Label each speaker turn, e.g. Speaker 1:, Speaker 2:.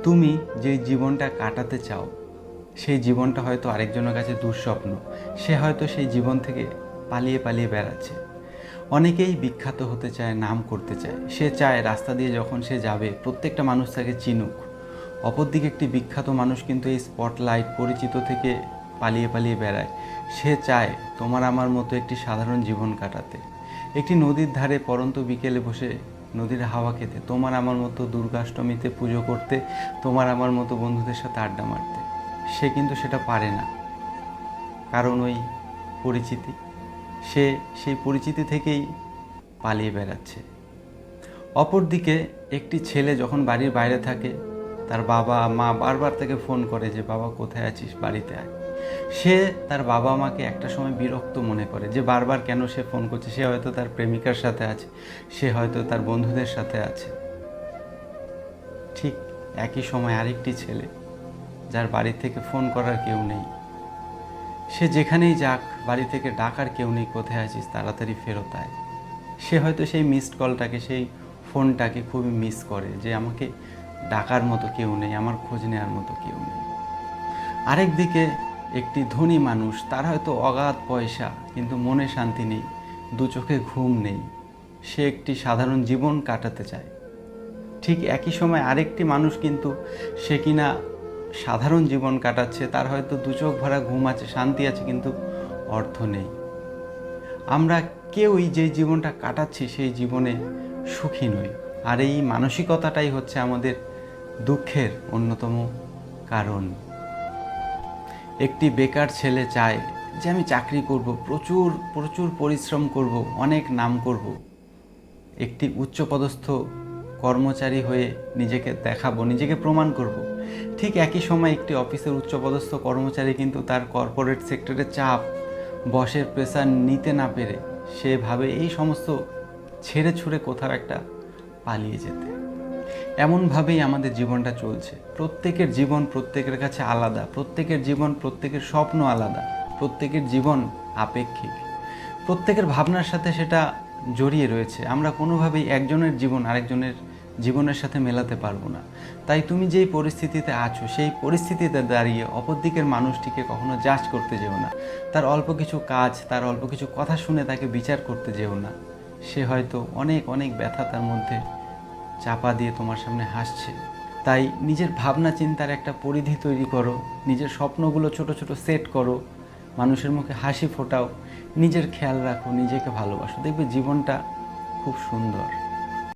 Speaker 1: তুমি যে জীবনটা কাটাতে চাও সেই জীবনটা হয়তো আরেকজনের কাছে দুঃস্বপ্ন। সে হয়তো সেই জীবন থেকে পালিয়ে পালিয়ে বেড়াচ্ছে। অনেকেই বিখ্যাত হতে চায়, নাম করতে চায়। সে চায় রাস্তা দিয়ে যখন সে যাবে প্রত্যেকটা মানুষ তাকে চিনুক। অপরদিকে একটি বিখ্যাত মানুষ কিন্তু এই স্পটলাইট, পরিচিত থেকে পালিয়ে পালিয়ে বেড়ায়। সে চায় তোমার আমার মতো একটি সাধারণ জীবন কাটাতে, একটি নদীর ধারে পড়ন্ত বিকেলে বসে নদীর হাওয়া খেতে, তোমার আমার মতো দুর্গাষ্টমীতে পুজো করতে, তোমার আমার মতো বন্ধুদের সাথে আড্ডা মারতে। সে কিন্তু সেটা পারে না, কারণ ওই পরিচিতি। সে সেই পরিচিতি থেকেই পালিয়ে বেড়াচ্ছে। অপরদিকে একটি ছেলে যখন বাড়ির বাইরে থাকে, তার বাবা মা বারবার তাকে ফোন করে যে বাবা কোথায় আছিস, বাড়িতে আয়। সে তার বাবা মাকে একটা সময় বিরক্ত মনে করে যে বারবার কেন সে ফোন করছে। সে হয়তো তার প্রেমিকার সাথে আছে, সে হয়তো তার বন্ধুদের সাথে আছে। ঠিক একই সময় আরেকটি ছেলে, যার বাড়ি থেকে ফোন করার কেউ নেই, সে যেখানেই যাক বাড়ি থেকে ডাকার কেউ নেই, কোথায় আছিস তাড়াতাড়ি ফেরত আয়। সে হয়তো সেই মিসড কলটাকে, সেই ফোনটাকে খুবই মিস করে যে আমাকে ডাকার মতো কেউ নেই, আমার খোঁজ নেওয়ার মতো কেউ নেই। আরেকদিকে একটি ধনী মানুষ, তার হয়তো অগাধ পয়সা, কিন্তু মনে শান্তি নেই, দু চোখে ঘুম নেই। সে একটি সাধারণ জীবন কাটাতে চায়। ঠিক একই সময় আরেকটি মানুষ কিন্তু, সে কিনা সাধারণ জীবন কাটাচ্ছে, তার হয়তো দু চোখ ভরা ঘুম আছে, শান্তি আছে, কিন্তু অর্থ নেই। আমরা কেউই যে জীবনটা কাটাচ্ছি সেই জীবনে সুখী নই। আর এই মানসিকতাটাই হচ্ছে আমাদের দুঃখের অন্যতম কারণ। একটি বেকার ছেলে চায় যে আমি চাকরি করব, প্রচুর প্রচুর পরিশ্রম করব, অনেক নাম করব, একটি উচ্চপদস্থ কর্মচারী হয়ে নিজেকে দেখাবো, নিজেকে প্রমাণ করব। ঠিক একই সময় একটি অফিসের উচ্চপদস্থ কর্মচারী কিন্তু তার কর্পোরেট সেক্টরের চাপ, বসের প্রেসার নিতে না পেরে সে ভাবে এই সমস্ত ছেড়ে ছুড়ে কোথাও একটা পালিয়ে যেতে। এমনভাবেই আমাদের জীবনটা চলছে। প্রত্যেকের জীবন প্রত্যেকের কাছে আলাদা, প্রত্যেকের জীবন প্রত্যেকের স্বপ্ন আলাদা, প্রত্যেকের জীবন আপেক্ষিক, প্রত্যেকের ভাবনার সাথে সেটা জড়িয়ে রয়েছে। আমরা কোনোভাবেই একজনের জীবন আরেকজনের জীবনের সাথে মেলাতে পারবো না। তাই তুমি যেই পরিস্থিতিতে আছো সেই পরিস্থিতিতে দাঁড়িয়ে অপরদিকের মানুষটিকে কখনো জাজ করতে যেও না। তার অল্প কিছু কাজ, তার অল্প কিছু কথা শুনে তাকে বিচার করতে যেও না। সে হয়তো অনেক অনেক ব্যথা তার মধ্যে চাপা দিয়ে তোমার সামনে হাসছে। তাই নিজের ভাবনা চিন্তার একটা পরিধি তৈরি করো, নিজের স্বপ্নগুলো ছোট ছোট সেট করো, মানুষের মুখে হাসি ফোটাও, নিজের খেয়াল রাখো, নিজেকে ভালোবাসো, দেখবে জীবনটা খুব সুন্দর।